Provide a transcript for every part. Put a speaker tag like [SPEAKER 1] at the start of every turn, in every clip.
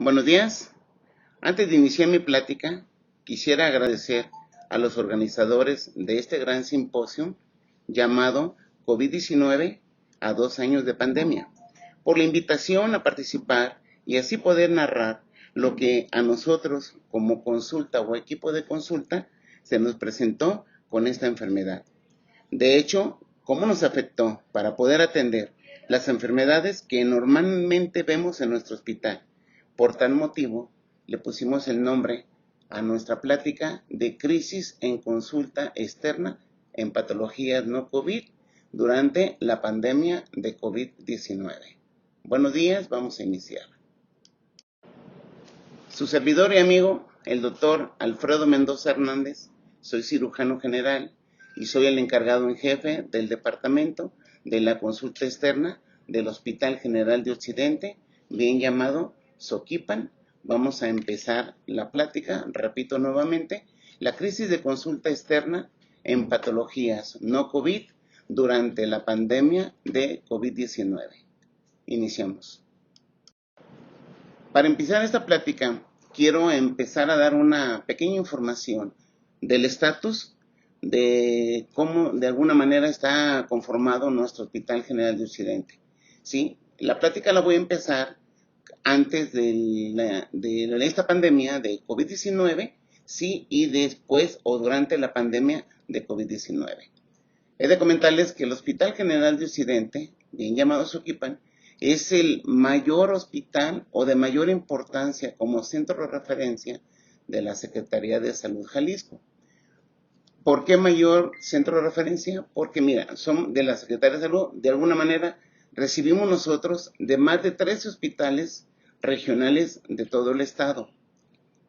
[SPEAKER 1] Buenos días. Antes de iniciar mi plática, quisiera agradecer a los organizadores de este gran simposio llamado COVID-19 a 2 años de pandemia, por la invitación a participar y así poder narrar lo que a nosotros como consulta o equipo de consulta se nos presentó con esta enfermedad. De hecho, cómo nos afectó para poder atender las enfermedades que normalmente vemos en nuestro hospital. Por tal motivo, le pusimos el nombre a nuestra plática de crisis en consulta externa en patologías no COVID durante la pandemia de COVID-19. Buenos días, vamos a iniciar. Su servidor y amigo, el doctor Alfredo Mendoza Hernández, soy cirujano general y soy el encargado en jefe del departamento de la consulta externa del Hospital General de Occidente, bien llamado Xoquipan. Vamos a empezar la plática, repito nuevamente, la crisis de consulta externa en patologías no COVID durante la pandemia de COVID-19. Iniciamos. Para empezar esta plática, quiero empezar a dar una pequeña información del estatus de cómo de alguna manera está conformado nuestro Hospital General de Occidente. ¿Sí? La plática la voy a empezar antes de esta pandemia de COVID-19, sí, y después o durante la pandemia de COVID-19. He de comentarles que el Hospital General de Occidente, bien llamado Xoquipan, es el mayor hospital o de mayor importancia como centro de referencia de la Secretaría de Salud Jalisco. ¿Por qué mayor centro de referencia? Porque mira, son de la Secretaría de Salud, de alguna manera recibimos nosotros de más de 13 hospitales regionales de todo el estado.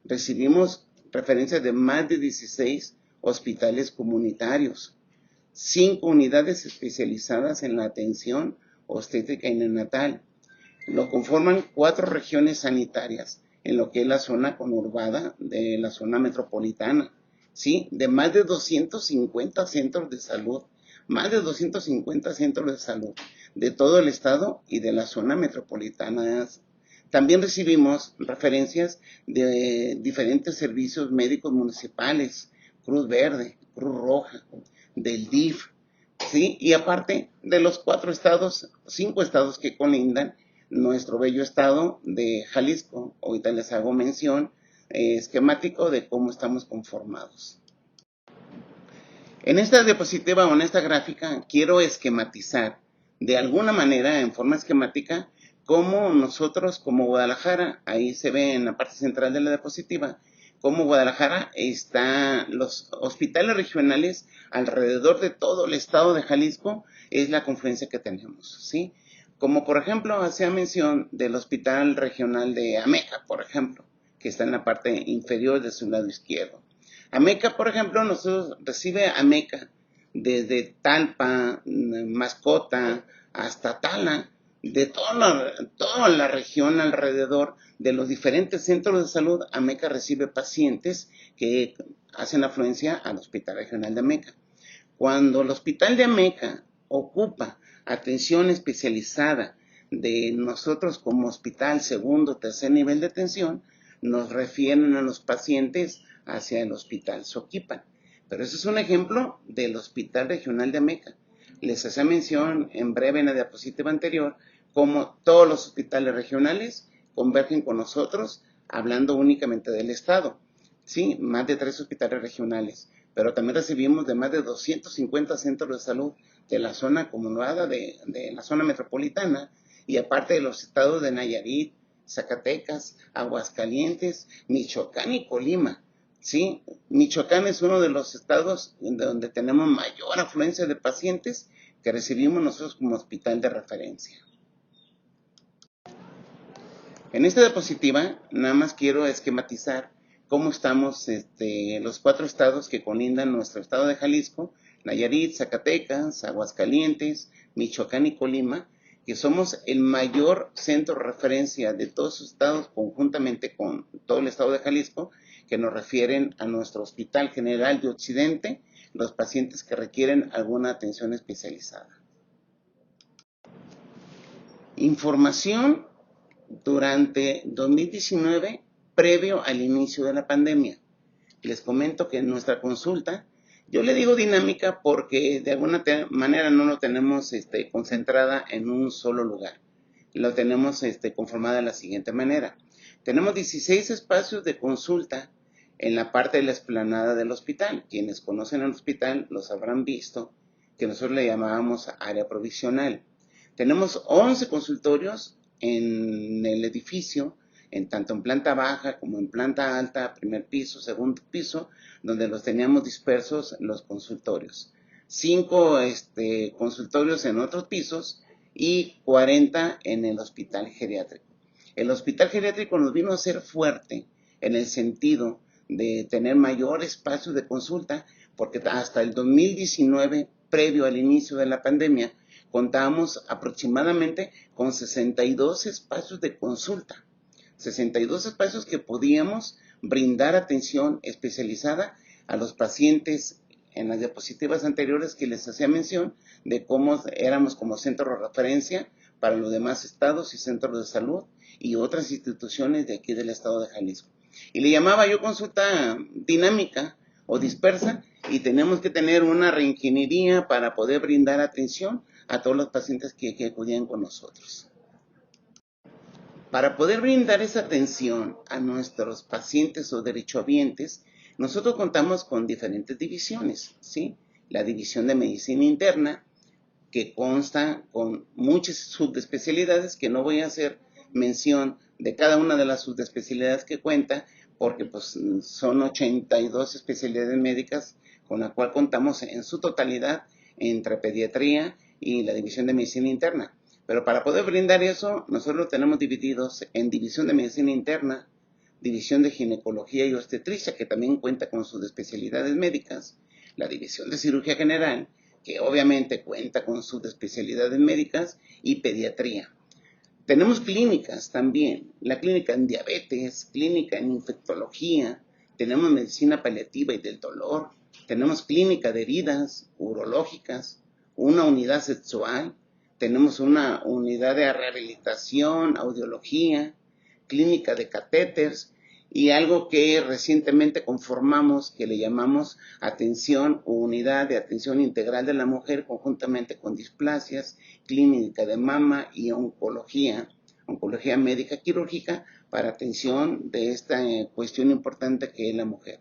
[SPEAKER 1] Recibimos referencias de más de 16 hospitales comunitarios, 5 unidades especializadas en la atención obstétrica y neonatal. Lo conforman 4 regiones sanitarias en lo que es la zona conurbada de la zona metropolitana, ¿sí? De más de 250 centros de salud, más de 250 centros de salud de todo el estado y de la zona metropolitana. También recibimos referencias de diferentes servicios médicos municipales, Cruz Verde, Cruz Roja, del DIF, ¿sí? Y aparte de los 5 estados que colindan nuestro bello estado de Jalisco. Ahorita les hago mención esquemático de cómo estamos conformados. En esta diapositiva o en esta gráfica quiero esquematizar de alguna manera en forma esquemática cómo nosotros como Guadalajara, ahí se ve en la parte central de la diapositiva, cómo Guadalajara está, los hospitales regionales alrededor de todo el estado de Jalisco es la confluencia que tenemos, ¿sí? Como por ejemplo hacía mención del hospital regional de Ameca, por ejemplo, que está en la parte inferior de su lado izquierdo. Ameca, por ejemplo, nosotros recibe Ameca desde Talpa, Mascota, hasta Tala, de toda la región alrededor de los diferentes centros de salud. Ameca recibe pacientes que hacen afluencia al Hospital Regional de Ameca. Cuando el Hospital de Ameca ocupa atención especializada de nosotros como hospital segundo o tercer nivel de atención, nos refieren a los pacientes hacia el Hospital Xoquipan. Pero ese es un ejemplo del Hospital Regional de Ameca. Les hacía mención en breve en la diapositiva anterior cómo todos los hospitales regionales convergen con nosotros hablando únicamente del estado. Sí, más de 3 hospitales regionales, pero también recibimos de más de 250 centros de salud de la zona conurbada de la zona metropolitana y aparte de los estados de Nayarit, Zacatecas, Aguascalientes, Michoacán y Colima. Sí, Michoacán es uno de los estados donde tenemos mayor afluencia de pacientes que recibimos nosotros como hospital de referencia. En esta diapositiva nada más quiero esquematizar cómo estamos los 4 estados que colindan nuestro estado de Jalisco, Nayarit, Zacatecas, Aguascalientes, Michoacán y Colima, que somos el mayor centro de referencia de todos sus estados conjuntamente con todo el estado de Jalisco, que nos refieren a nuestro Hospital General de Occidente, los pacientes que requieren alguna atención especializada. Información durante 2019, previo al inicio de la pandemia. Les comento que en nuestra consulta, yo le digo dinámica porque de alguna manera no lo tenemos concentrada en un solo lugar. Lo tenemos conformada de la siguiente manera. Tenemos 16 espacios de consulta en la parte de la explanada del hospital. Quienes conocen el hospital los habrán visto, que nosotros le llamábamos área provisional. Tenemos 11 consultorios en el edificio, tanto en planta baja como en planta alta, primer piso, segundo piso, donde los teníamos dispersos los consultorios. 5 consultorios en otros pisos y 40 en el hospital geriátrico. El hospital geriátrico nos vino a ser fuerte en el sentido de tener mayor espacio de consulta, porque hasta el 2019, previo al inicio de la pandemia, contábamos aproximadamente con 62 espacios de consulta. 62 espacios que podíamos brindar atención especializada a los pacientes. En las diapositivas anteriores que les hacía mención de cómo éramos como centro de referencia para los demás estados y centros de salud y otras instituciones de aquí del estado de Jalisco. Y le llamaba yo consulta dinámica o dispersa, y tenemos que tener una reingeniería para poder brindar atención a todos los pacientes que acudían con nosotros. Para poder brindar esa atención a nuestros pacientes o derechohabientes, nosotros contamos con diferentes divisiones, ¿sí? La división de medicina interna, que consta con muchas subespecialidades, que no voy a hacer mención de cada una de las subespecialidades que cuenta, porque pues son 82 especialidades médicas con la cual contamos en su totalidad entre pediatría y la división de medicina interna. Pero para poder brindar eso, nosotros lo tenemos divididos en división de medicina interna, división de ginecología y obstetricia, que también cuenta con sus especialidades médicas, la división de cirugía general, que obviamente cuenta con sus especialidades médicas, y pediatría. Tenemos clínicas también, la clínica en diabetes, clínica en infectología, tenemos medicina paliativa y del dolor, tenemos clínica de heridas urológicas, una unidad sexual, tenemos una unidad de rehabilitación, audiología, clínica de catéteres y algo que recientemente conformamos que le llamamos atención o unidad de atención integral de la mujer conjuntamente con displasias, clínica de mama y oncología médica quirúrgica para atención de esta cuestión importante que es la mujer.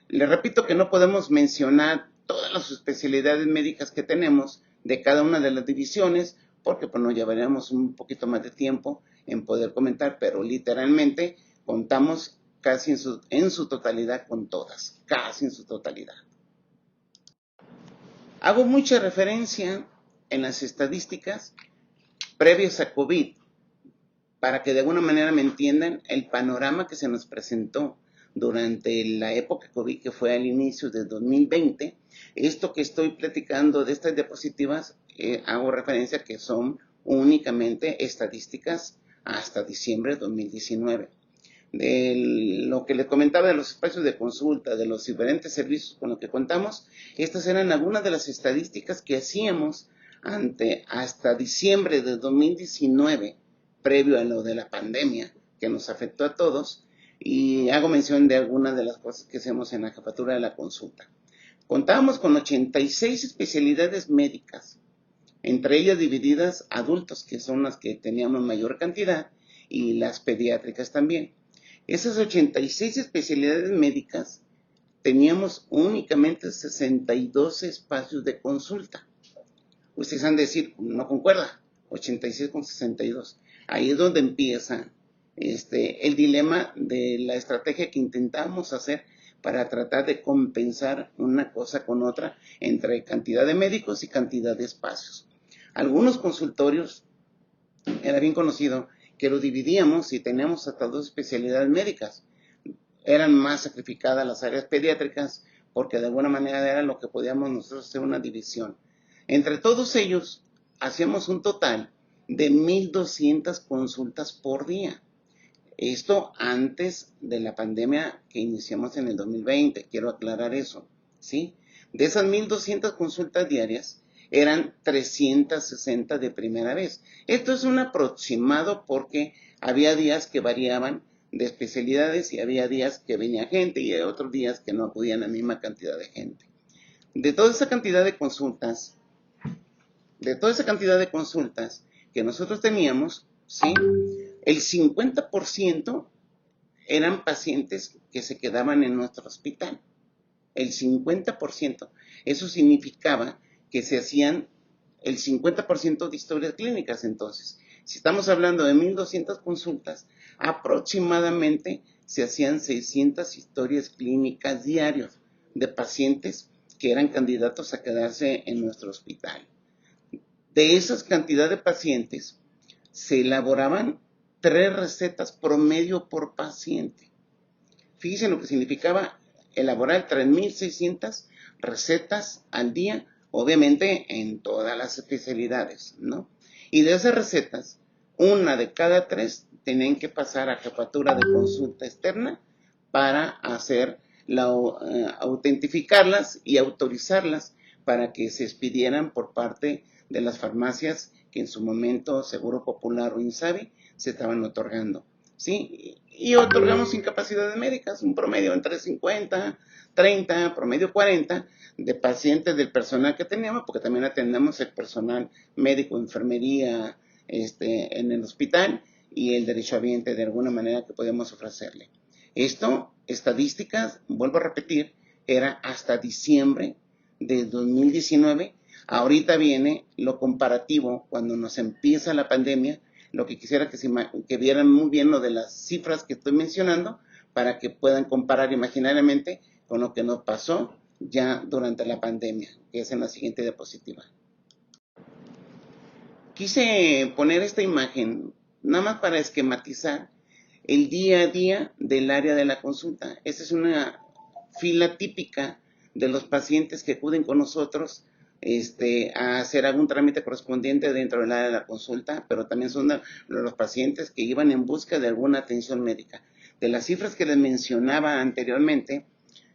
[SPEAKER 1] Le repito que no podemos mencionar todas las especialidades médicas que tenemos de cada una de las divisiones, porque pues nos llevaríamos un poquito más de tiempo en poder comentar, pero literalmente contamos casi en su totalidad con todas, casi en su totalidad. Hago mucha referencia en las estadísticas previas a COVID, para que de alguna manera me entiendan el panorama que se nos presentó durante la época COVID, que fue al inicio de 2020. Esto que estoy platicando de estas diapositivas, hago referencia que son únicamente estadísticas hasta diciembre de 2019. De lo que les comentaba de los espacios de consulta, de los diferentes servicios con los que contamos, estas eran algunas de las estadísticas que hacíamos hasta diciembre de 2019, previo a lo de la pandemia que nos afectó a todos, y hago mención de algunas de las cosas que hacemos en la jefatura de la consulta. Contábamos con 86 especialidades médicas, entre ellas divididas adultos, que son las que teníamos mayor cantidad, y las pediátricas también. Esas 86 especialidades médicas teníamos únicamente 62 espacios de consulta. Ustedes han de decir, no concuerda, 86 con 62. Ahí es donde empieza el dilema de la estrategia que intentamos hacer para tratar de compensar una cosa con otra entre cantidad de médicos y cantidad de espacios. Algunos consultorios, era bien conocido que lo dividíamos y teníamos hasta 2 especialidades médicas. Eran más sacrificadas las áreas pediátricas porque de alguna manera era lo que podíamos nosotros hacer una división. Entre todos ellos hacíamos un total de 1,200 consultas por día. Esto antes de la pandemia que iniciamos en el 2020, quiero aclarar eso, ¿sí? De esas 1,200 consultas diarias, eran 360 de primera vez. Esto es un aproximado porque había días que variaban de especialidades y había días que venía gente y otros días que no acudían la misma cantidad de gente. De toda esa cantidad de consultas, que nosotros teníamos, ¿sí? El 50% eran pacientes que se quedaban en nuestro hospital. El 50%. Eso significaba que se hacían el 50% de historias clínicas. Entonces, si estamos hablando de 1,200 consultas, aproximadamente se hacían 600 historias clínicas diarias de pacientes que eran candidatos a quedarse en nuestro hospital. De esa cantidad de pacientes, se elaboraban 3 recetas promedio por paciente. Fíjense lo que significaba elaborar 3,600 recetas al día, obviamente en todas las especialidades, ¿no? Y de esas recetas, una de cada 3 tenían que pasar a jefatura de consulta externa para hacer autentificarlas y autorizarlas para que se expidieran por parte de las farmacias que en su momento Seguro Popular o INSABI se estaban otorgando, ¿sí? Y otorgamos incapacidades médicas, un promedio entre 50, 30, promedio 40 de pacientes del personal que teníamos, porque también atendemos el personal médico, enfermería, en el hospital y el derechohabiente de alguna manera que podíamos ofrecerle. Esto, estadísticas, vuelvo a repetir, era hasta diciembre de 2019. Ahorita viene lo comparativo cuando nos empieza la pandemia. Lo que quisiera que vieran muy bien lo de las cifras que estoy mencionando para que puedan comparar imaginariamente con lo que nos pasó ya durante la pandemia, que es en la siguiente diapositiva. Quise poner esta imagen nada más para esquematizar el día a día del área de la consulta. Esta es una fila típica de los pacientes que acuden con nosotros a hacer algún trámite correspondiente dentro del área de la consulta, pero también son de los pacientes que iban en busca de alguna atención médica. De las cifras que les mencionaba anteriormente,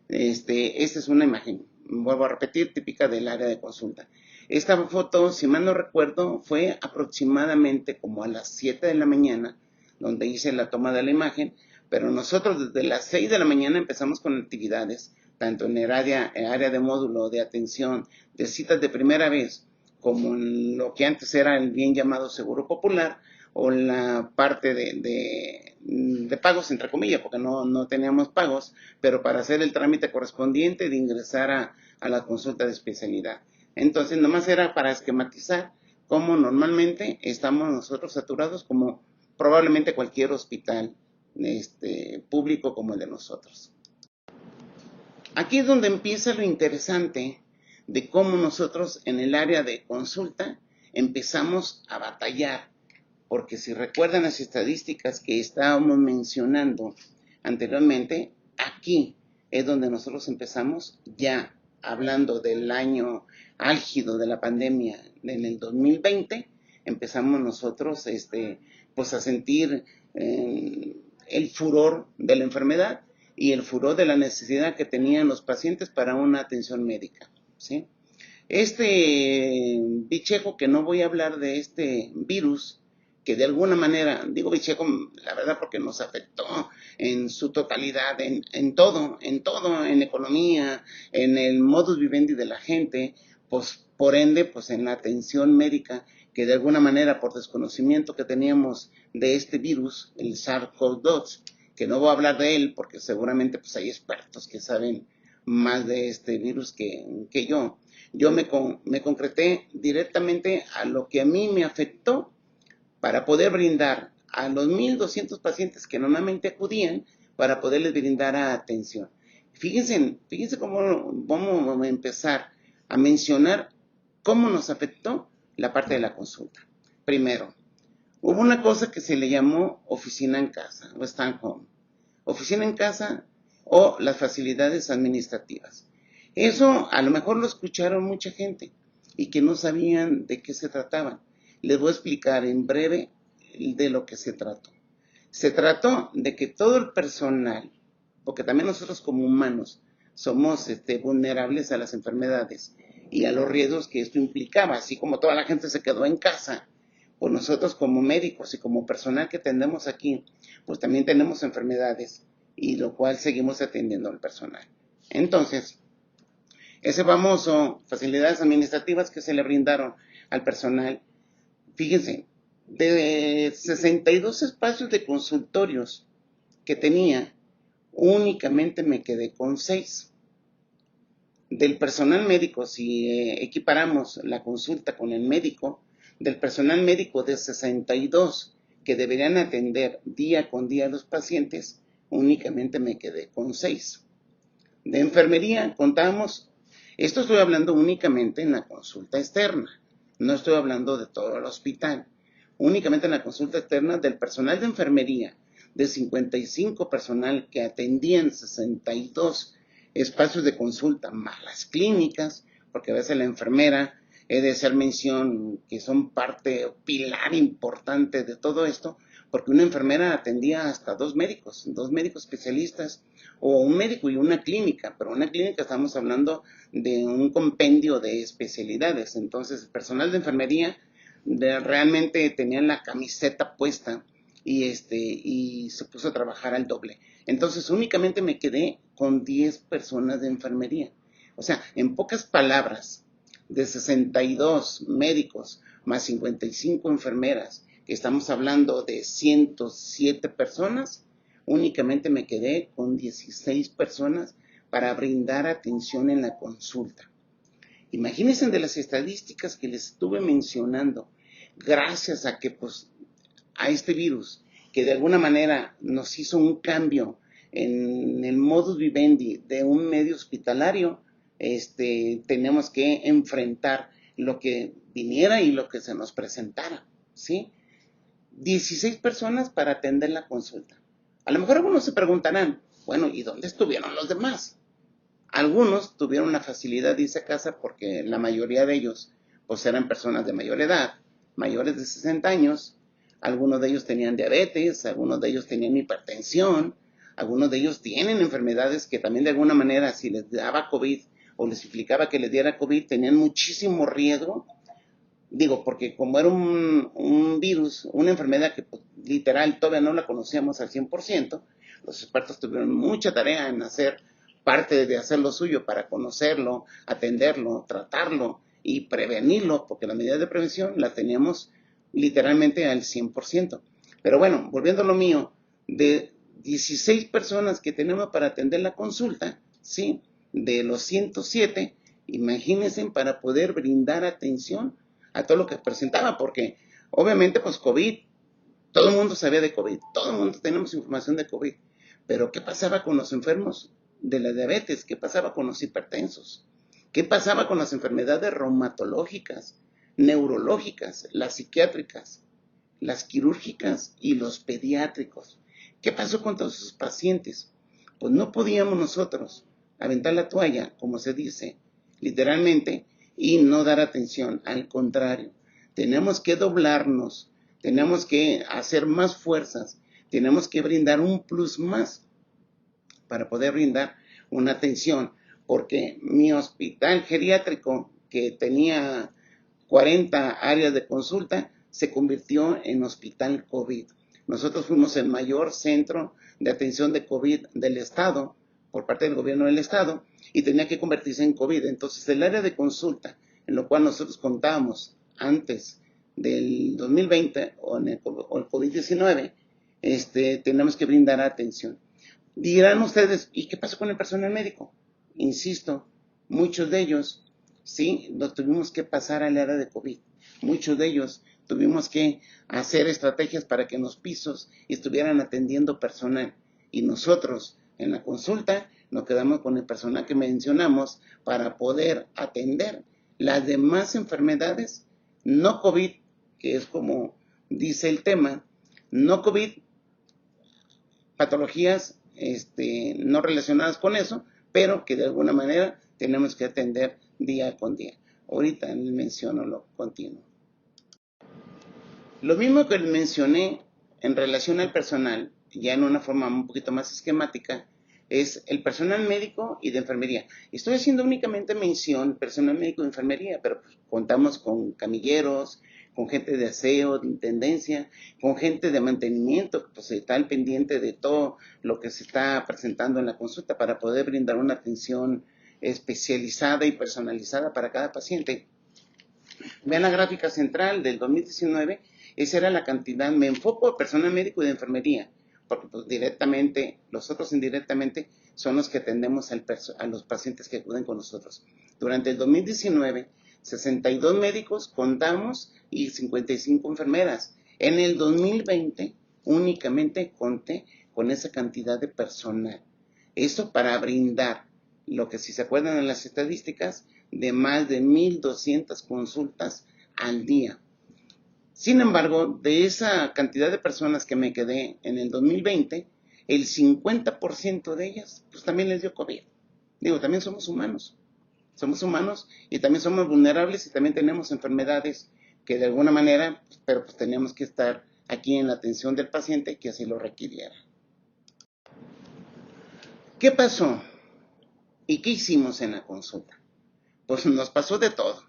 [SPEAKER 1] esta es una imagen, vuelvo a repetir, típica del área de consulta. Esta foto, si mal no recuerdo, fue aproximadamente como a las 7 de la mañana, donde hice la toma de la imagen, pero nosotros desde las 6 de la mañana empezamos con actividades, tanto en el área de módulo de atención de citas de primera vez, como en lo que antes era el bien llamado Seguro Popular, o la parte de pagos, entre comillas, porque no teníamos pagos, pero para hacer el trámite correspondiente de ingresar a la consulta de especialidad. Entonces, nomás era para esquematizar cómo normalmente estamos nosotros saturados, como probablemente cualquier hospital público como el de nosotros. Aquí es donde empieza lo interesante de cómo nosotros en el área de consulta empezamos a batallar, porque si recuerdan las estadísticas que estábamos mencionando anteriormente, aquí es donde nosotros empezamos ya hablando del año álgido de la pandemia en el 2020, empezamos nosotros pues a sentir el furor de la enfermedad y el furor de la necesidad que tenían los pacientes para una atención médica, ¿sí? Bichejo, que no voy a hablar de este virus, que de alguna manera, digo bichejo, la verdad, porque nos afectó en su totalidad, en todo, en economía, en el modus vivendi de la gente, pues por ende, pues en la atención médica, que de alguna manera por desconocimiento que teníamos de este virus, el SARS-CoV-2, que no voy a hablar de él porque seguramente pues hay expertos que saben más de este virus que yo. Yo me concreté directamente a lo que a mí me afectó para poder brindar a los 1,200 pacientes que normalmente acudían para poderles brindar atención. Fíjense cómo vamos a empezar a mencionar cómo nos afectó la parte de la consulta. Primero, hubo una cosa que se le llamó oficina en casa o stand home. Oficina en casa o las facilidades administrativas. Eso a lo mejor lo escucharon mucha gente y que no sabían de qué se trataban. Les voy a explicar en breve de lo que se trató. Se trató de que todo el personal, porque también nosotros como humanos somos vulnerables a las enfermedades, y a los riesgos que esto implicaba. Así como toda la gente se quedó en casa, pues nosotros como médicos y como personal que atendemos aquí, pues también tenemos enfermedades, y lo cual seguimos atendiendo al personal. Entonces, ese famoso facilidades administrativas que se le brindaron al personal, fíjense, de 62 espacios de consultorios que tenía, únicamente me quedé con 6. Del personal médico, si equiparamos la consulta con el médico, del personal médico de 62 que deberían atender día con día a los pacientes, únicamente me quedé con 6. De enfermería contamos, esto estoy hablando únicamente en la consulta externa, no estoy hablando de todo el hospital, únicamente en la consulta externa del personal de enfermería, de 55 personal que atendían 62 espacios de consulta, más las clínicas, porque a veces la enfermera, he de hacer mención que son parte, pilar importante de todo esto, porque una enfermera atendía hasta dos médicos especialistas, o un médico y una clínica, pero una clínica estamos hablando de un compendio de especialidades. Entonces el personal de enfermería realmente tenían la camiseta puesta y se puso a trabajar al doble. Entonces únicamente me quedé con 10 personas de enfermería. O sea, en pocas palabras, de 62 médicos más 55 enfermeras, que estamos hablando de 107 personas, únicamente me quedé con 16 personas para brindar atención en la consulta. Imagínense de las estadísticas que les estuve mencionando, gracias a que pues a este virus, que de alguna manera nos hizo un cambio en el modus vivendi de un medio hospitalario, tenemos que enfrentar lo que viniera y lo que se nos presentara, ¿sí? 16 personas para atender la consulta. A lo mejor algunos se preguntarán, bueno, ¿y dónde estuvieron los demás? Algunos tuvieron la facilidad de irse a casa porque la mayoría de ellos pues eran personas de mayor edad, mayores de 60 años. Algunos de ellos tenían diabetes, algunos de ellos tenían hipertensión, algunos de ellos tienen enfermedades que también de alguna manera, si les daba COVID o les implicaba que les diera COVID, tenían muchísimo riesgo. Digo, porque como era un virus, una enfermedad que pues, literal todavía no la conocíamos al 100%, los expertos tuvieron mucha tarea en hacer parte de hacer lo suyo para conocerlo, atenderlo, tratarlo y prevenirlo, porque las medidas de prevención las teníamos literalmente al 100%. Pero bueno, volviendo a lo mío, de 16 personas que tenemos para atender la consulta, ¿sí? De los 107, imagínense para poder brindar atención a todo lo que presentaba, porque obviamente pues COVID, todo el mundo sabía de COVID, todo el mundo tenemos información de COVID, pero ¿qué pasaba con los enfermos de la diabetes? ¿Qué pasaba con los hipertensos? ¿Qué pasaba con las enfermedades reumatológicas, neurológicas, las psiquiátricas, las quirúrgicas y los pediátricos? ¿Qué pasó con todos esos pacientes? Pues no podíamos nosotros aventar la toalla, como se dice, literalmente, y no dar atención. Al contrario, tenemos que doblarnos, tenemos que hacer más fuerzas, tenemos que brindar un plus más para poder brindar una atención, porque mi hospital geriátrico, que tenía 40 áreas de consulta, se convirtió en hospital COVID. Nosotros fuimos el mayor centro de atención de COVID del estado, por parte del gobierno del estado, y tenía que convertirse en COVID. Entonces el área de consulta, en lo cual nosotros contábamos antes del 2020 o el COVID-19, tenemos que brindar atención. Dirán ustedes, ¿y qué pasó con el personal médico? Insisto, muchos de ellos, sí, lo tuvimos que pasar al área de COVID. Muchos de ellos tuvimos que hacer estrategias para que en los pisos estuvieran atendiendo personal. Y nosotros, en la consulta, nos quedamos con el personal que mencionamos para poder atender las demás enfermedades, no COVID, que es como dice el tema, no COVID, patologías no relacionadas con eso, pero que de alguna manera tenemos que atender día con día. Ahorita les menciono lo continuo. Lo mismo que les mencioné en relación al personal, ya en una forma un poquito más esquemática, es el personal médico y de enfermería. Estoy haciendo únicamente mención personal médico y enfermería, pero pues, contamos con camilleros, con gente de aseo, de intendencia, con gente de mantenimiento, que pues está al pendiente de todo lo que se está presentando en la consulta para poder brindar una atención especializada y personalizada para cada paciente. Vean la gráfica central del 2019, esa era la cantidad, me enfoco a personal médico y de enfermería, porque pues directamente, los otros indirectamente son los que atendemos a los pacientes que acuden con nosotros. Durante el 2019, 62 médicos contamos y 55 enfermeras. En el 2020 únicamente conté con esa cantidad de personal. Eso para brindar lo que, si se acuerdan en las estadísticas, de más de 1,200 consultas al día. Sin embargo, de esa cantidad de personas que me quedé en el 2020, el 50% de ellas, pues también les dio COVID. Digo, también somos humanos y también somos vulnerables y también tenemos enfermedades que de alguna manera, pero pues tenemos que estar aquí en la atención del paciente que así lo requiriera. ¿Qué pasó? ¿Y qué hicimos en la consulta? Pues nos pasó de todo.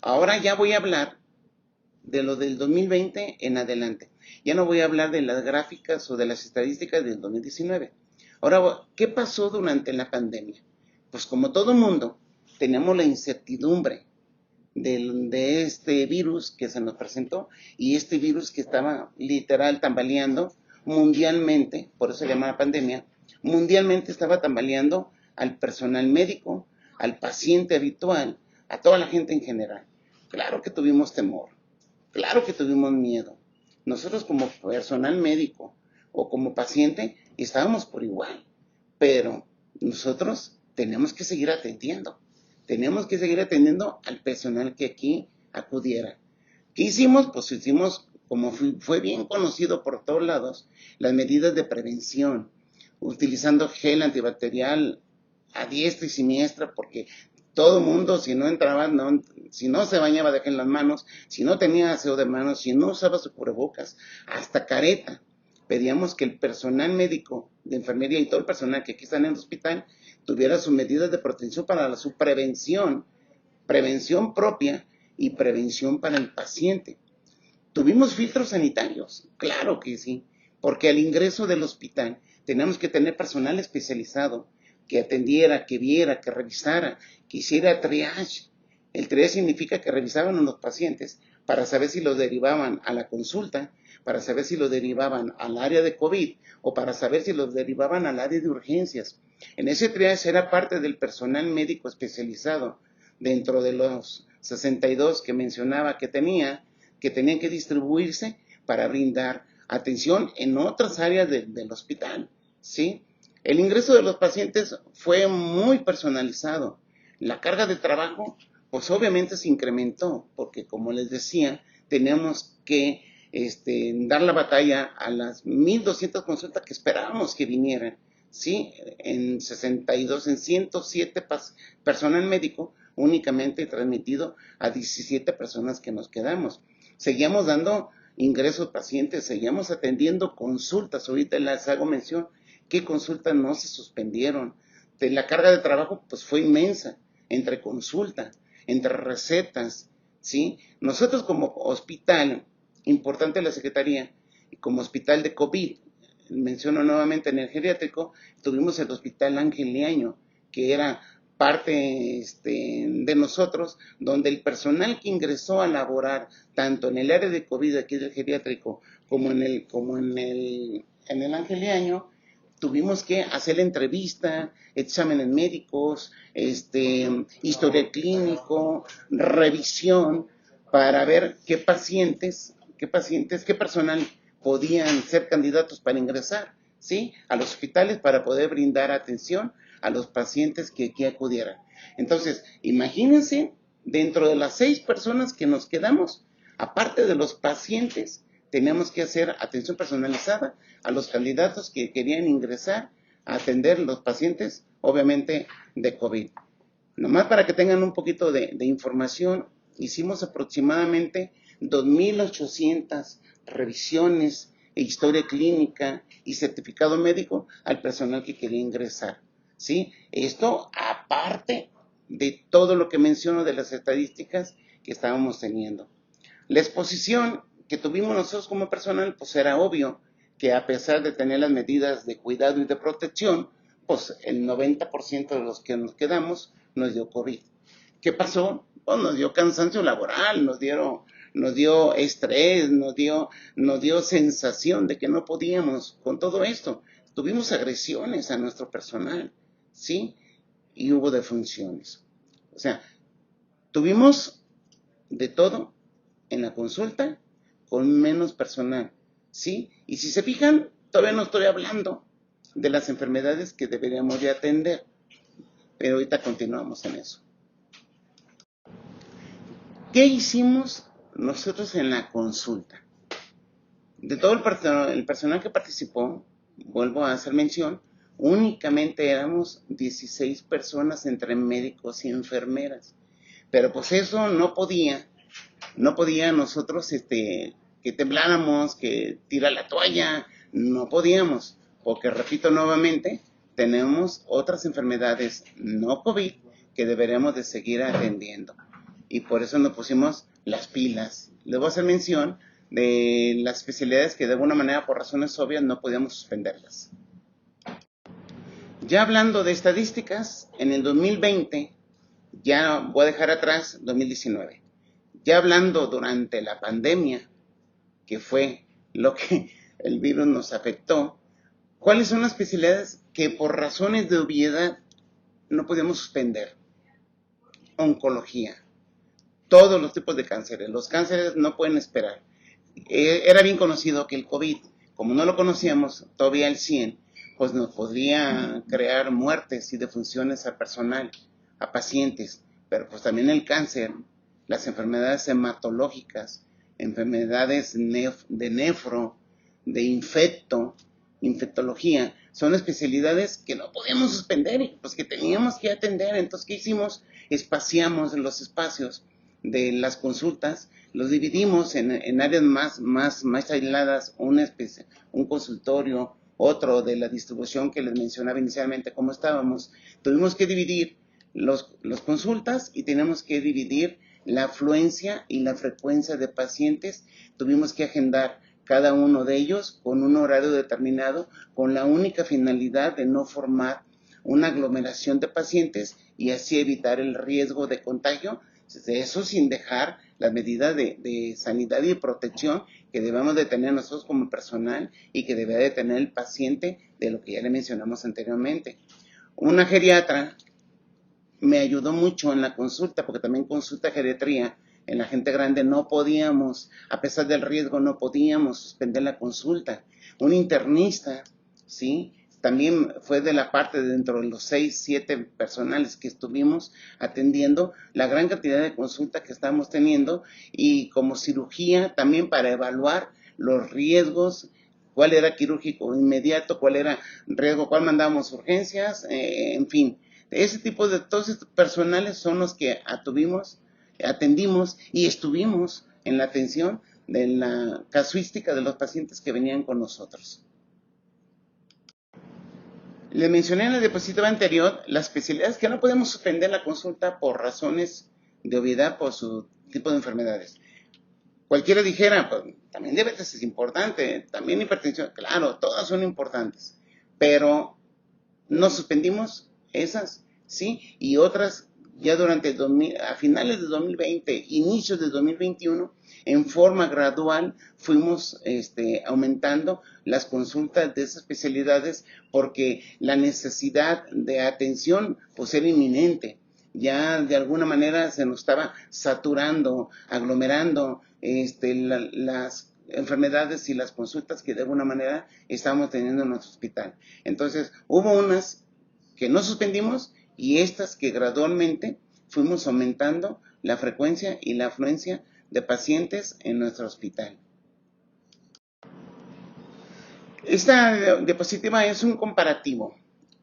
[SPEAKER 1] Ahora ya voy a hablar de lo del 2020 en adelante. Ya no voy a hablar de las gráficas o de las estadísticas del 2019. Ahora, ¿qué pasó durante la pandemia? Pues como todo mundo, tenemos la incertidumbre de este virus que se nos presentó y este virus que estaba literal tambaleando mundialmente, por eso se llama pandemia, mundialmente estaba tambaleando al personal médico, al paciente habitual, a toda la gente en general. Claro que tuvimos temor, claro que tuvimos miedo. Nosotros como personal médico o como paciente estábamos por igual, pero nosotros tenemos que seguir atendiendo. Tenemos que seguir atendiendo al personal que aquí acudiera. ¿Qué hicimos? Pues hicimos, como fue bien conocido por todos lados, las medidas de prevención, utilizando gel antibacterial a diestra y siniestra, porque todo mundo, si no entraba, si no se bañaba, dejen las manos, si no tenía aseo de manos, si no usaba su cubrebocas, hasta careta. Pedíamos que el personal médico de enfermería y todo el personal que aquí está en el hospital tuviera sus medidas de protección para su prevención propia y prevención para el paciente. ¿Tuvimos filtros sanitarios? Claro que sí, porque al ingreso del hospital tenemos que tener personal especializado que atendiera, que viera, que revisara, que hiciera triage. El triage significa que revisaban a los pacientes para saber si los derivaban a la consulta, para saber si los derivaban al área de COVID o para saber si los derivaban al área de urgencias. En ese triage era parte del personal médico especializado dentro de los 62 que mencionaba que tenían que distribuirse para brindar atención en otras áreas del hospital, ¿sí? El ingreso de los pacientes fue muy personalizado. La carga de trabajo, pues obviamente se incrementó, porque como les decía, tenemos que dar la batalla a las 1,200 consultas que esperábamos que vinieran, ¿sí? En 62, en 107 personal médico, únicamente transmitido a 17 personas que nos quedamos. Seguíamos dando ingresos pacientes, seguíamos atendiendo consultas. Ahorita les hago mención qué consultas no se suspendieron. La carga de trabajo pues fue inmensa, entre consulta, entre recetas, ¿sí? Nosotros como hospital, importante la Secretaría, como hospital de COVID, menciono nuevamente en el geriátrico, tuvimos el Hospital Ángel Liaño, que era parte de nosotros, donde el personal que ingresó a laborar tanto en el área de COVID aquí del geriátrico como en el Ángel Liaño, tuvimos que hacer la entrevista, exámenes médicos, historial clínico, revisión, para ver qué personal podían ser candidatos para ingresar, ¿sí? A los hospitales para poder brindar atención a los pacientes que aquí acudieran. Entonces, imagínense, dentro de las 6 personas que nos quedamos, aparte de los pacientes, teníamos que hacer atención personalizada a los candidatos que querían ingresar a atender los pacientes, obviamente, de COVID. Nomás para que tengan un poquito de información, hicimos aproximadamente 2,800 revisiones historia clínica y certificado médico al personal que quería ingresar, ¿sí? Esto aparte de todo lo que menciono de las estadísticas que estábamos teniendo. La exposición que tuvimos nosotros como personal, pues era obvio que a pesar de tener las medidas de cuidado y de protección, pues el 90% de los que nos quedamos nos dio COVID. ¿Qué pasó? Pues nos dio cansancio laboral, nos dio estrés, nos dio sensación de que no podíamos con todo esto. Tuvimos agresiones a nuestro personal, ¿sí? Y hubo defunciones. O sea, tuvimos de todo en la consulta con menos personal, ¿sí? Y si se fijan, todavía no estoy hablando de las enfermedades que deberíamos de atender, pero ahorita continuamos en eso. ¿Qué hicimos nosotros en la consulta? De todo el personal que participó, vuelvo a hacer mención, únicamente éramos 16 personas entre médicos y enfermeras. Pero pues eso no podía nosotros que tembláramos, que tirar la toalla, no podíamos, porque repito nuevamente, tenemos otras enfermedades no COVID que deberemos de seguir atendiendo. Y por eso nos pusimos las pilas. Les voy a hacer mención de las especialidades que de alguna manera por razones obvias no podíamos suspenderlas. Ya hablando de estadísticas, en el 2020, ya voy a dejar atrás 2019. Ya hablando durante la pandemia, que fue lo que el virus nos afectó, ¿cuáles son las especialidades que por razones de obviedad no podíamos suspender? Oncología, todos los tipos de cánceres. Los cánceres no pueden esperar. Era bien conocido que el COVID, como no lo conocíamos todavía al 100, pues nos podría crear muertes y defunciones a personal, a pacientes, pero pues también el cáncer, las enfermedades hematológicas, enfermedades de nefro, de infectología, son especialidades que no podíamos suspender y pues que teníamos que atender. Entonces, ¿qué hicimos? Espaciamos los espacios de las consultas, los dividimos en áreas más aisladas, un consultorio, otro de la distribución que les mencionaba inicialmente cómo estábamos. Tuvimos que dividir los consultas y tenemos que dividir la afluencia y la frecuencia de pacientes. Tuvimos que agendar cada uno de ellos con un horario determinado, con la única finalidad de no formar una aglomeración de pacientes y así evitar el riesgo de contagio. Eso sin dejar las medidas de sanidad y de protección que debemos de tener nosotros como personal y que debe de tener el paciente, de lo que ya le mencionamos anteriormente. Una geriatra me ayudó mucho en la consulta, porque también consulta geriatría. En la gente grande no podíamos, a pesar del riesgo, no podíamos suspender la consulta. Un internista, ¿sí? También fue de la parte dentro de los 6, 7 personales que estuvimos atendiendo la gran cantidad de consultas que estábamos teniendo, y como cirugía también para evaluar los riesgos, cuál era quirúrgico inmediato, cuál era riesgo, cuál mandábamos urgencias, en fin. Ese tipo de todos estos personales son los que atendimos y estuvimos en la atención de la casuística de los pacientes que venían con nosotros. Le mencioné en la diapositiva anterior las especialidades que no podemos suspender la consulta por razones de obviedad por su tipo de enfermedades. Cualquiera dijera, pues, también diabetes es importante, también hipertensión, claro, todas son importantes, pero no suspendimos esas, ¿sí? Y otras ya durante a finales de 2020, inicios de 2021, en forma gradual fuimos aumentando las consultas de esas especialidades porque la necesidad de atención pues era inminente. Ya de alguna manera se nos estaba saturando, aglomerando las enfermedades y las consultas que de alguna manera estábamos teniendo en nuestro hospital. Entonces, hubo unas que no suspendimos y estas que gradualmente fuimos aumentando la frecuencia y la afluencia de pacientes en nuestro hospital. Esta diapositiva es un comparativo,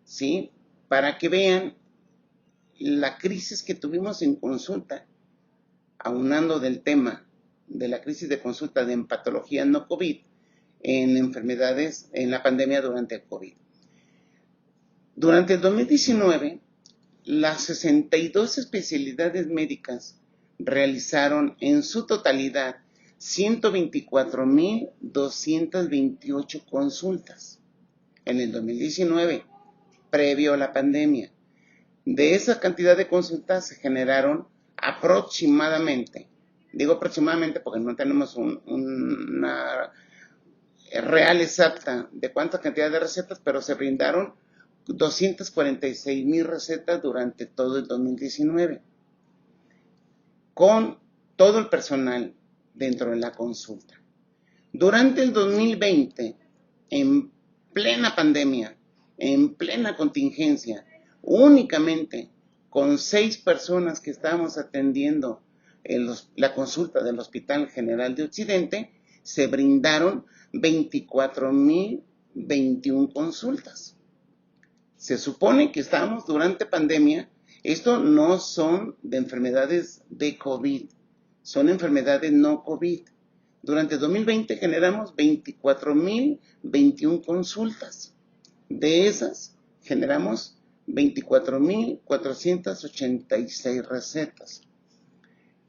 [SPEAKER 1] ¿sí? Para que vean la crisis que tuvimos en consulta, aunando del tema de la crisis de consulta de patología no COVID, en enfermedades, en la pandemia durante el COVID. Durante el 2019, las 62 especialidades médicas realizaron en su totalidad 124,228 consultas en el 2019, previo a la pandemia. De esa cantidad de consultas se generaron aproximadamente, digo aproximadamente porque no tenemos una real exacta de cuánta cantidad de recetas, pero se brindaron 246,000 recetas durante todo el 2019, con todo el personal dentro de la consulta. Durante el 2020, en plena pandemia, en plena contingencia, únicamente con 6 personas que estábamos atendiendo la consulta del Hospital General de Occidente, se brindaron 24,021 consultas. Se supone que estamos durante pandemia. Esto no son de enfermedades de COVID, son enfermedades no COVID. Durante 2020 generamos 24,021 consultas. De esas generamos 24,486 recetas.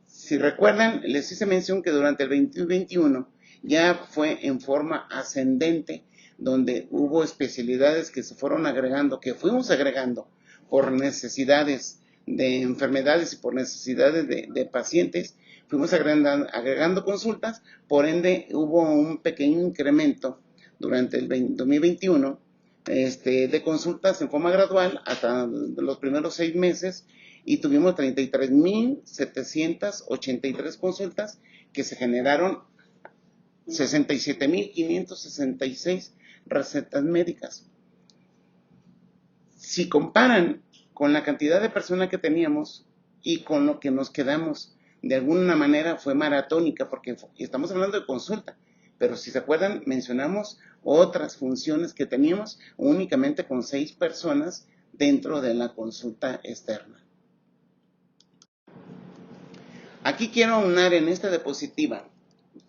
[SPEAKER 1] Si recuerdan, les hice mención que durante el 2021 ya fue en forma ascendente, donde hubo especialidades que se fueron agregando, que fuimos agregando por necesidades de enfermedades y por necesidades de pacientes, fuimos agregando consultas, por ende hubo un pequeño incremento durante el 2021 de consultas en forma gradual hasta los primeros 6 meses, y tuvimos 33,783 consultas que se generaron 67,566 recetas médicas. Si comparan con la cantidad de personas que teníamos y con lo que nos quedamos, de alguna manera fue maratónica, porque estamos hablando de consulta, pero si se acuerdan, mencionamos otras funciones que teníamos únicamente con 6 personas dentro de la consulta externa. Aquí quiero aunar en esta diapositiva,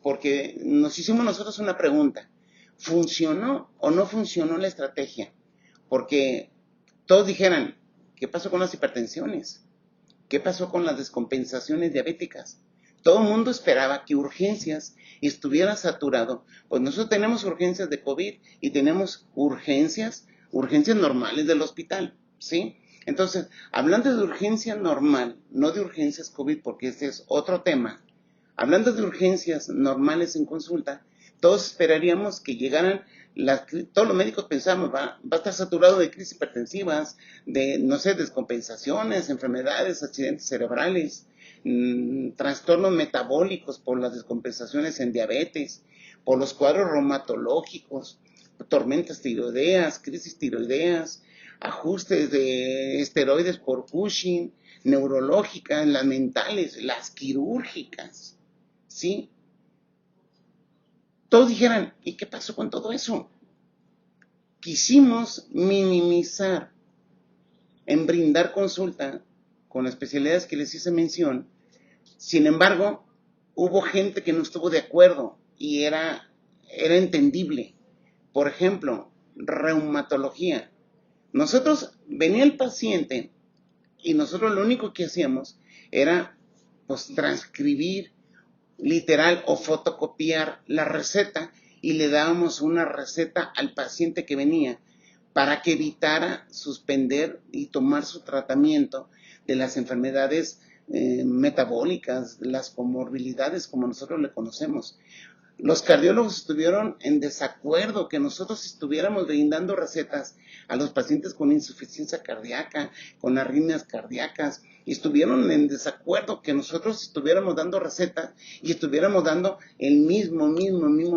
[SPEAKER 1] porque nos hicimos nosotros una pregunta: ¿funcionó o no funcionó la estrategia? Porque todos dijeran, ¿qué pasó con las hipertensiones? ¿Qué pasó con las descompensaciones diabéticas? Todo el mundo esperaba que urgencias estuviera saturado. Pues nosotros tenemos urgencias de COVID y tenemos urgencias normales del hospital, ¿sí? Entonces, hablando de urgencia normal, no de urgencias COVID, porque este es otro tema. Hablando de urgencias normales en consulta, todos esperaríamos que llegaran, todos los médicos pensamos, va a estar saturado de crisis hipertensivas, de, no sé, descompensaciones, enfermedades, accidentes cerebrales, trastornos metabólicos por las descompensaciones en diabetes, por los cuadros reumatológicos, tormentas tiroideas, crisis tiroideas, ajustes de esteroides por Cushing, neurológicas, las mentales, las quirúrgicas, ¿sí? Todos dijeran, ¿y qué pasó con todo eso? Quisimos minimizar en brindar consulta con especialidades que les hice mención. Sin embargo, hubo gente que no estuvo de acuerdo y era entendible. Por ejemplo, reumatología. Nosotros, venía el paciente y nosotros lo único que hacíamos era pues transcribir literal o fotocopiar la receta, y le dábamos una receta al paciente que venía para que evitara suspender y tomar su tratamiento de las enfermedades metabólicas, las comorbilidades como nosotros le conocemos. Los cardiólogos estuvieron en desacuerdo que nosotros estuviéramos brindando recetas a los pacientes con insuficiencia cardíaca, con arritmias cardíacas, y estuvieron en desacuerdo que nosotros estuviéramos dando recetas y estuviéramos dando el mismo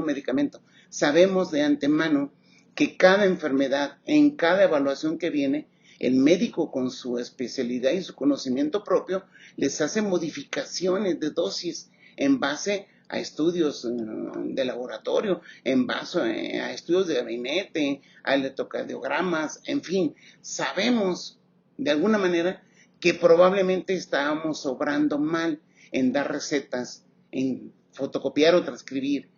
[SPEAKER 1] medicamento. Sabemos de antemano que cada enfermedad, en cada evaluación que viene, el médico con su especialidad y su conocimiento propio les hace modificaciones de dosis en base a estudios de laboratorio, en base a estudios de gabinete, a electrocardiogramas, en fin. Sabemos de alguna manera que probablemente estábamos obrando mal en dar recetas, en fotocopiar o transcribir,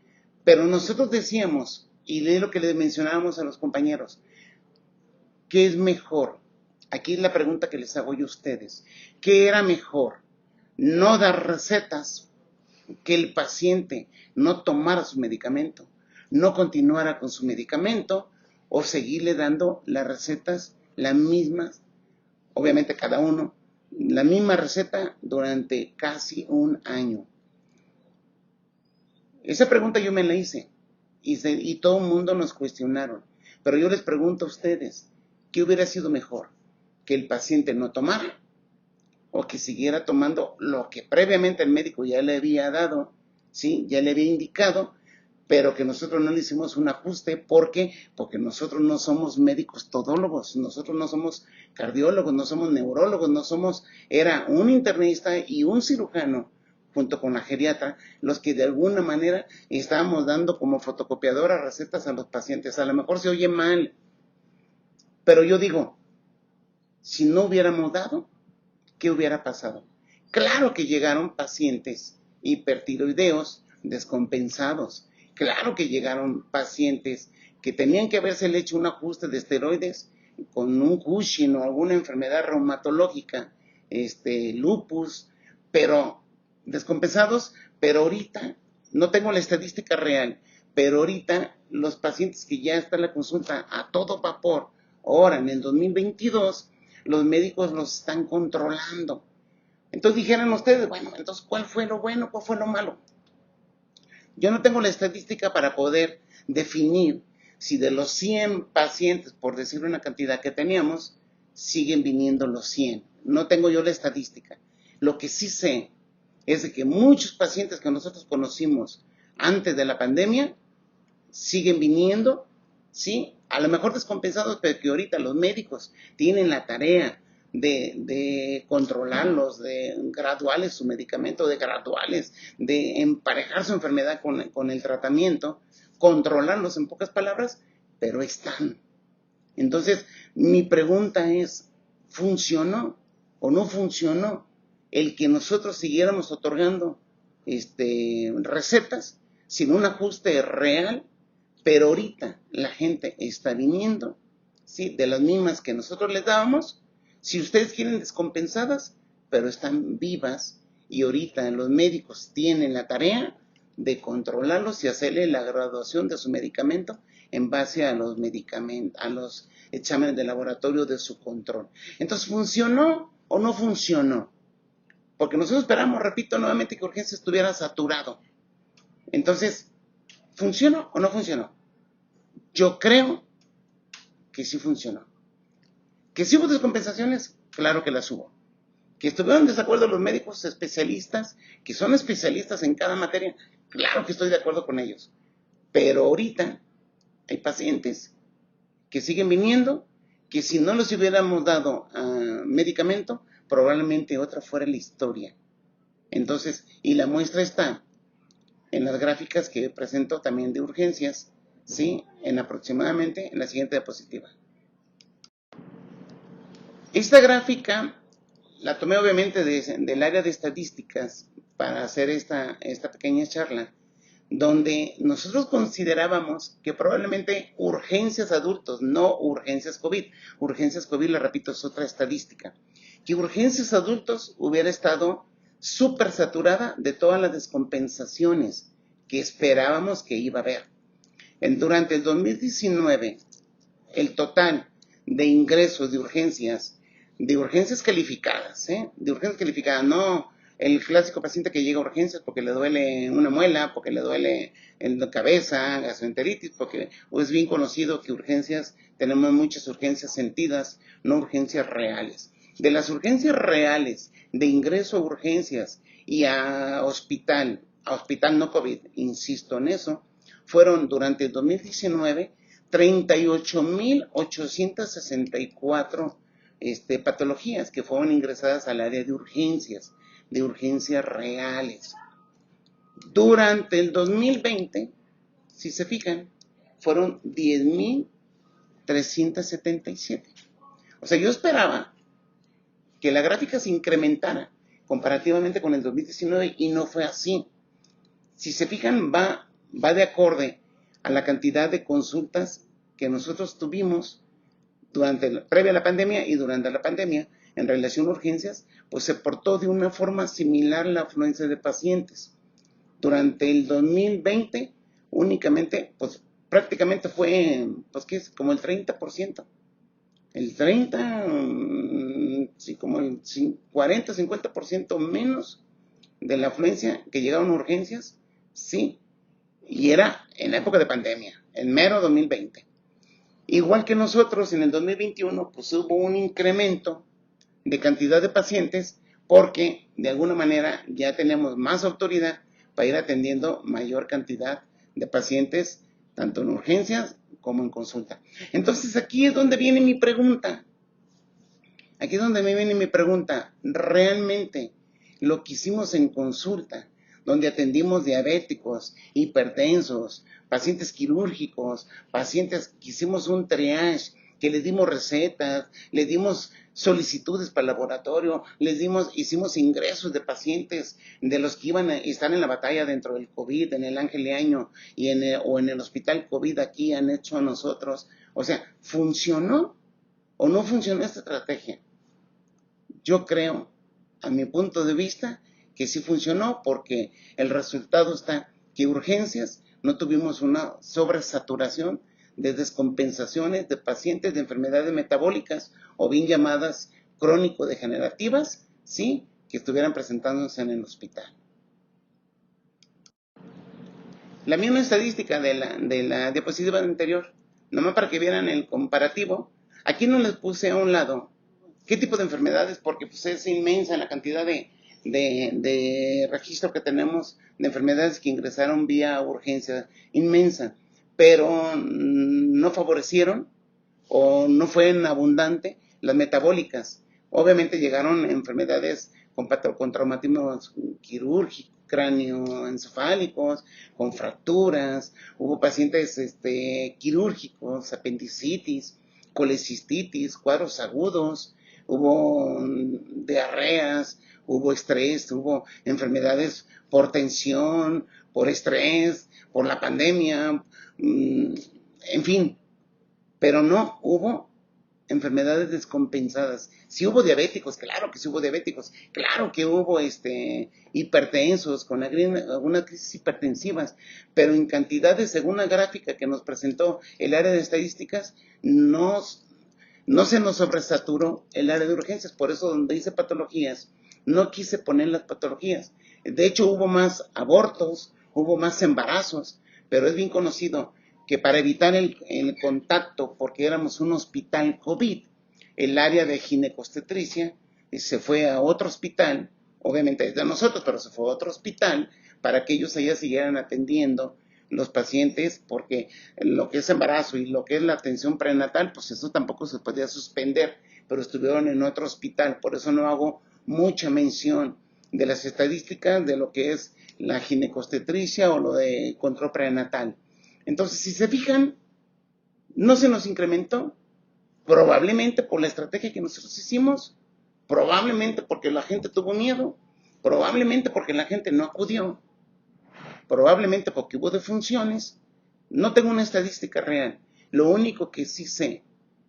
[SPEAKER 1] Pero nosotros decíamos, y es lo que les mencionábamos a los compañeros, ¿qué es mejor? Aquí es la pregunta que les hago yo a ustedes. ¿Qué era mejor? No dar recetas, que el paciente no tomara su medicamento, no continuara con su medicamento, o seguirle dando las recetas, las mismas, obviamente cada uno, la misma receta durante casi un año. Esa pregunta yo me la hice y todo el mundo nos cuestionaron. Pero yo les pregunto a ustedes, ¿qué hubiera sido mejor? ¿Que el paciente no tomara o que siguiera tomando lo que previamente el médico ya le había dado, ¿sí? Ya le había indicado, pero que nosotros no le hicimos un ajuste? ¿Por qué? Porque nosotros no somos médicos todólogos, nosotros no somos cardiólogos, no somos neurólogos, no somos, era un internista y un cirujano junto con la geriatra, los que de alguna manera estábamos dando como fotocopiadora recetas a los pacientes. A lo mejor se oye mal, pero yo digo, si no hubiéramos dado, ¿qué hubiera pasado? Claro que llegaron pacientes hipertiroideos descompensados. Claro que llegaron pacientes que tenían que haberse hecho un ajuste de esteroides con un Cushing o alguna enfermedad reumatológica, lupus, pero descompensados. Pero ahorita, no tengo la estadística real, pero ahorita los pacientes que ya están en la consulta a todo vapor, ahora en el 2022, los médicos los están controlando. Entonces dijeran ustedes, bueno, entonces ¿cuál fue lo bueno, cuál fue lo malo? Yo no tengo la estadística para poder definir si de los 100 pacientes, por decir una cantidad que teníamos, siguen viniendo los 100. No tengo yo la estadística. Lo que sí sé es de que muchos pacientes que nosotros conocimos antes de la pandemia siguen viniendo, ¿sí? A lo mejor descompensados, pero que ahorita los médicos tienen la tarea de controlarlos, de graduales su medicamento, de graduales, de emparejar su enfermedad con el tratamiento, controlarlos en pocas palabras, pero están. Entonces, mi pregunta es, ¿funcionó o no funcionó el que nosotros siguiéramos otorgando recetas sin un ajuste real? Pero ahorita la gente está viniendo, ¿sí? De las mismas que nosotros les dábamos, si ustedes quieren descompensadas, pero están vivas, y ahorita los médicos tienen la tarea de controlarlos y hacerle la graduación de su medicamento en base a los medicamentos, a los exámenes de laboratorio de su control. Entonces, ¿funcionó o no funcionó? Porque nosotros esperamos, repito nuevamente, que urgencia estuviera saturado. Entonces, ¿funcionó o no funcionó? Yo creo que sí funcionó. ¿Que sí hubo descompensaciones? Claro que las hubo. ¿Que estuvieron en desacuerdo los médicos especialistas, que son especialistas en cada materia? Claro que estoy de acuerdo con ellos. Pero ahorita hay pacientes que siguen viniendo, que si no les hubiéramos dado medicamento, probablemente otra fuera la historia. Entonces, y la muestra está en las gráficas que presento también de urgencias, ¿sí? En aproximadamente en la siguiente diapositiva. Esta gráfica la tomé obviamente del área de estadísticas para hacer esta pequeña charla, donde nosotros considerábamos que probablemente urgencias adultos, no urgencias COVID. Urgencias COVID, le repito, es otra estadística. Que urgencias adultos hubiera estado súper saturada de todas las descompensaciones que esperábamos que iba a haber. Durante el 2019, el total de ingresos de urgencias calificadas, de urgencias calificadas, no el clásico paciente que llega a urgencias porque le duele una muela, porque le duele la cabeza, gastroenteritis, porque es bien conocido que urgencias, tenemos muchas urgencias sentidas, no urgencias reales. De las urgencias reales, de ingreso a urgencias y a hospital no COVID, insisto en eso, fueron durante el 2019 38,864 patologías que fueron ingresadas al área de urgencias reales. Durante el 2020, si se fijan, fueron 10,377. O sea, yo esperaba que la gráfica se incrementara comparativamente con el 2019 y no fue así. Si se fijan, va va de acorde a la cantidad de consultas que nosotros tuvimos previa a la pandemia y durante la pandemia en relación a urgencias, pues se portó de una forma similar la afluencia de pacientes. Durante el 2020 únicamente, pues prácticamente fue, pues ¿qué es? Como el 30%. El 30, sí, como el 40, 50% menos de la afluencia que llegaron a urgencias, sí, y era en la época de pandemia, en mero 2020. Igual que nosotros en el 2021, pues hubo un incremento de cantidad de pacientes porque de alguna manera ya tenemos más autoridad para ir atendiendo mayor cantidad de pacientes, tanto en urgencias como en consulta. Entonces aquí es donde viene mi pregunta. Aquí es donde me viene mi pregunta. ¿Realmente lo que hicimos en consulta, donde atendimos diabéticos, hipertensos, pacientes quirúrgicos, pacientes que hicimos un triage, que les dimos recetas, les dimos solicitudes para el laboratorio, hicimos ingresos de pacientes de los que iban a estar en la batalla dentro del COVID, en el Ángel de Año o en el hospital COVID aquí han hecho a nosotros? O sea, ¿funcionó o no funcionó esta estrategia? Yo creo, a mi punto de vista, que sí funcionó porque el resultado está que urgencias no tuvimos una sobresaturación de descompensaciones de pacientes de enfermedades metabólicas o bien llamadas crónico-degenerativas, sí, que estuvieran presentándose en el hospital. La misma estadística de la diapositiva anterior, nomás para que vieran el comparativo, aquí no les puse a un lado qué tipo de enfermedades, porque pues es inmensa la cantidad de registro que tenemos de enfermedades que ingresaron vía urgencia, inmensa, pero no favorecieron o no fue en abundante las metabólicas. Obviamente llegaron enfermedades con traumatismos quirúrgicos, cráneoencefálicos, con fracturas, hubo pacientes quirúrgicos, apendicitis, colecistitis, cuadros agudos, hubo diarreas, hubo estrés, hubo enfermedades por tensión, por estrés, por la pandemia, en fin, pero no hubo enfermedades descompensadas. Sí hubo diabéticos, claro que sí hubo diabéticos, claro que hubo hipertensos con algunas crisis hipertensivas, pero en cantidades, según la gráfica que nos presentó el área de estadísticas, no se nos sobresaturó el área de urgencias. Por eso donde dice patologías, no quise poner las patologías. De hecho hubo más abortos, hubo más embarazos, pero es bien conocido que para evitar el contacto, porque éramos un hospital COVID, el área de ginecobstetricia se fue a otro hospital, obviamente es de nosotros, pero se fue a otro hospital para que ellos allá siguieran atendiendo los pacientes, porque lo que es embarazo y lo que es la atención prenatal, pues eso tampoco se podía suspender, pero estuvieron en otro hospital. Por eso no hago mucha mención de las estadísticas de lo que es la ginecobstetricia o lo de control prenatal. Entonces, si se fijan, no se nos incrementó, probablemente por la estrategia que nosotros hicimos, probablemente porque la gente tuvo miedo, probablemente porque la gente no acudió, probablemente porque hubo defunciones. No tengo una estadística real. Lo único que sí sé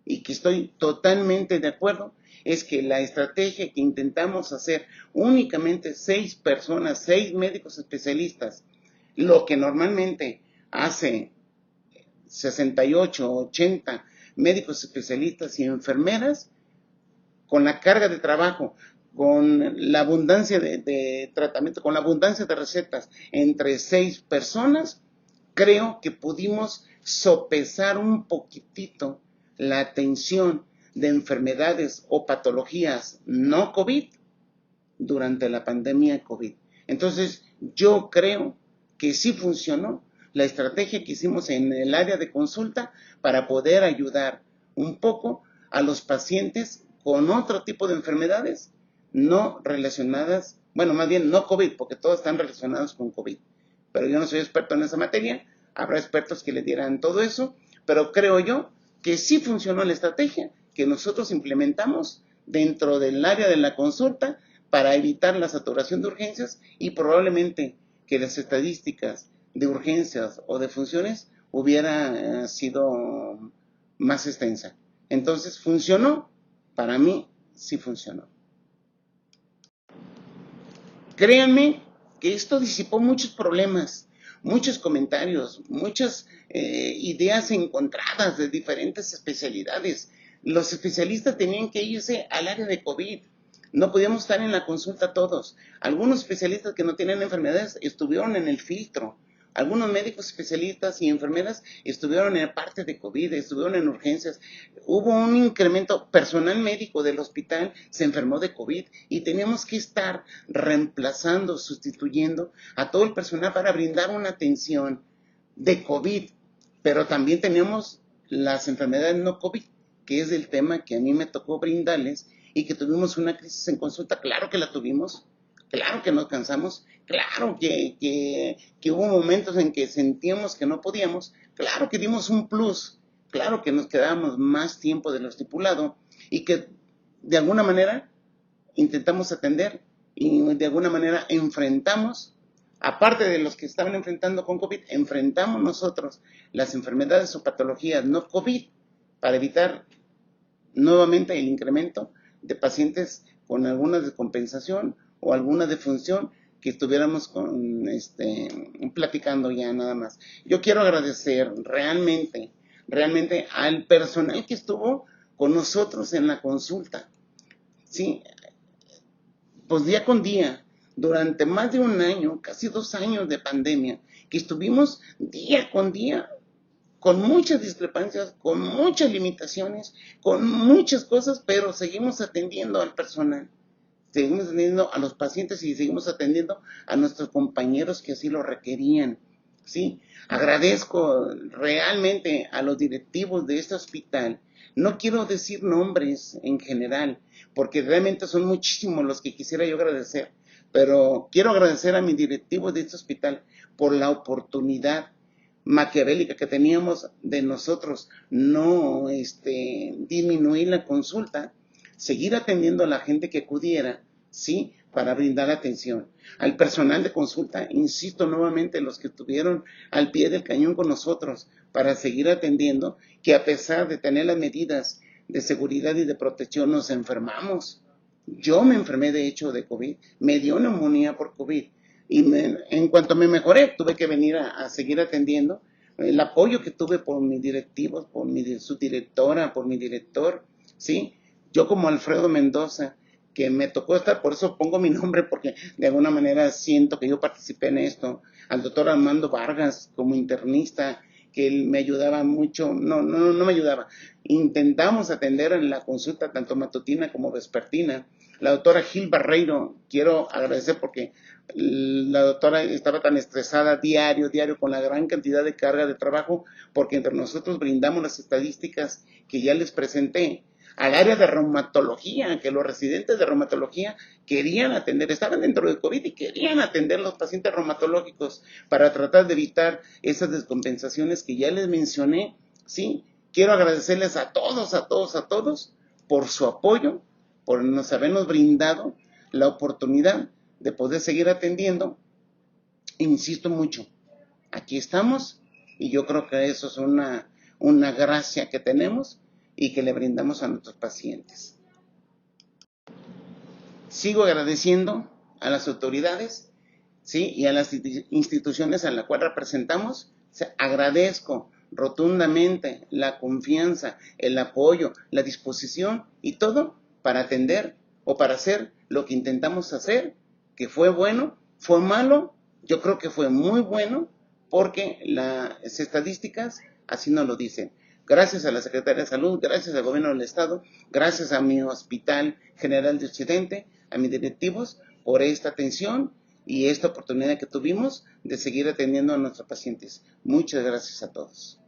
[SPEAKER 1] y que estoy totalmente de acuerdo es que la estrategia que intentamos hacer, únicamente 6 personas, 6 médicos especialistas, lo que normalmente hace 68, 80 médicos especialistas y enfermeras, con la carga de trabajo, con la abundancia de tratamiento, con la abundancia de recetas entre 6 personas, creo que pudimos sopesar un poquitito la atención de enfermedades o patologías no COVID durante la pandemia COVID. Entonces, yo creo que sí funcionó la estrategia que hicimos en el área de consulta para poder ayudar un poco a los pacientes con otro tipo de enfermedades no relacionadas, bueno, más bien no COVID, porque todos están relacionados con COVID. Pero yo no soy experto en esa materia, habrá expertos que le dieran todo eso, pero creo yo que sí funcionó la estrategia que nosotros implementamos dentro del área de la consulta para evitar la saturación de urgencias y probablemente que las estadísticas de urgencias o de funciones hubiera sido más extensa. Entonces, ¿funcionó? Para mí, sí funcionó. Créanme que esto disipó muchos problemas, muchos comentarios, muchas ideas encontradas de diferentes especialidades. Los especialistas tenían que irse al área de COVID. No podíamos estar en la consulta todos. Algunos especialistas que no tienen enfermedades estuvieron en el filtro. Algunos médicos especialistas y enfermeras estuvieron en parte de COVID, estuvieron en urgencias. Hubo un incremento, personal médico del hospital se enfermó de COVID y teníamos que estar reemplazando, sustituyendo a todo el personal para brindar una atención de COVID. Pero también tenemos las enfermedades no COVID, que es el tema que a mí me tocó brindarles, y que tuvimos una crisis en consulta. Claro que la tuvimos, claro que nos cansamos, claro que hubo momentos en que sentíamos que no podíamos, claro que dimos un plus, claro que nos quedábamos más tiempo de lo estipulado y que de alguna manera intentamos atender y de alguna manera enfrentamos, aparte de los que estaban enfrentando con COVID, enfrentamos nosotros las enfermedades o patologías no COVID para evitar nuevamente el incremento de pacientes con alguna descompensación o alguna defunción que estuviéramos platicando ya nada más. Yo quiero agradecer realmente al personal que estuvo con nosotros en la consulta. Sí, pues día con día, durante más de un año, casi 2 años de pandemia, que estuvimos día con día con muchas discrepancias, con muchas limitaciones, con muchas cosas, pero seguimos atendiendo al personal, seguimos atendiendo a los pacientes y seguimos atendiendo a nuestros compañeros que así lo requerían, ¿sí? Agradezco realmente a los directivos de este hospital. No quiero decir nombres en general, porque realmente son muchísimos los que quisiera yo agradecer, pero quiero agradecer a mis directivos de este hospital por la oportunidad maquiavélica que teníamos de nosotros no disminuir la consulta, seguir atendiendo a la gente que acudiera, ¿sí? Para brindar atención. Al personal de consulta, insisto nuevamente, los que estuvieron al pie del cañón con nosotros para seguir atendiendo, que a pesar de tener las medidas de seguridad y de protección, nos enfermamos. Yo me enfermé de hecho de COVID, me dio neumonía por COVID. Y en cuanto me mejoré, tuve que venir a seguir atendiendo. El apoyo que tuve por mis directivos, por mi subdirectora, por mi director, ¿sí? Yo como Alfredo Mendoza, que me tocó estar, por eso pongo mi nombre, porque de alguna manera siento que yo participé en esto. Al doctor Armando Vargas, como internista, que él me ayudaba mucho, no me ayudaba. Intentamos atender en la consulta tanto matutina como vespertina. La doctora Gil Barreiro, quiero agradecer porque la doctora estaba tan estresada diario con la gran cantidad de carga de trabajo, porque entre nosotros brindamos las estadísticas que ya les presenté. Al área de reumatología, que los residentes de reumatología querían atender, estaban dentro de COVID y querían atender los pacientes reumatológicos para tratar de evitar esas descompensaciones que ya les mencioné, ¿sí? Quiero agradecerles a todos por su apoyo, por nos habernos brindado la oportunidad de poder seguir atendiendo. Insisto mucho, aquí estamos y yo creo que eso es una gracia que tenemos y que le brindamos a nuestros pacientes. Sigo agradeciendo a las autoridades, ¿sí? Y a las instituciones a las cuales representamos. O sea, agradezco rotundamente la confianza, el apoyo, la disposición y todo para atender o para hacer lo que intentamos hacer, que fue bueno, fue malo, yo creo que fue muy bueno, porque las estadísticas así nos lo dicen. Gracias a la Secretaría de Salud, gracias al Gobierno del Estado, gracias a mi Hospital General de Occidente, a mis directivos, por esta atención y esta oportunidad que tuvimos de seguir atendiendo a nuestros pacientes. Muchas gracias a todos.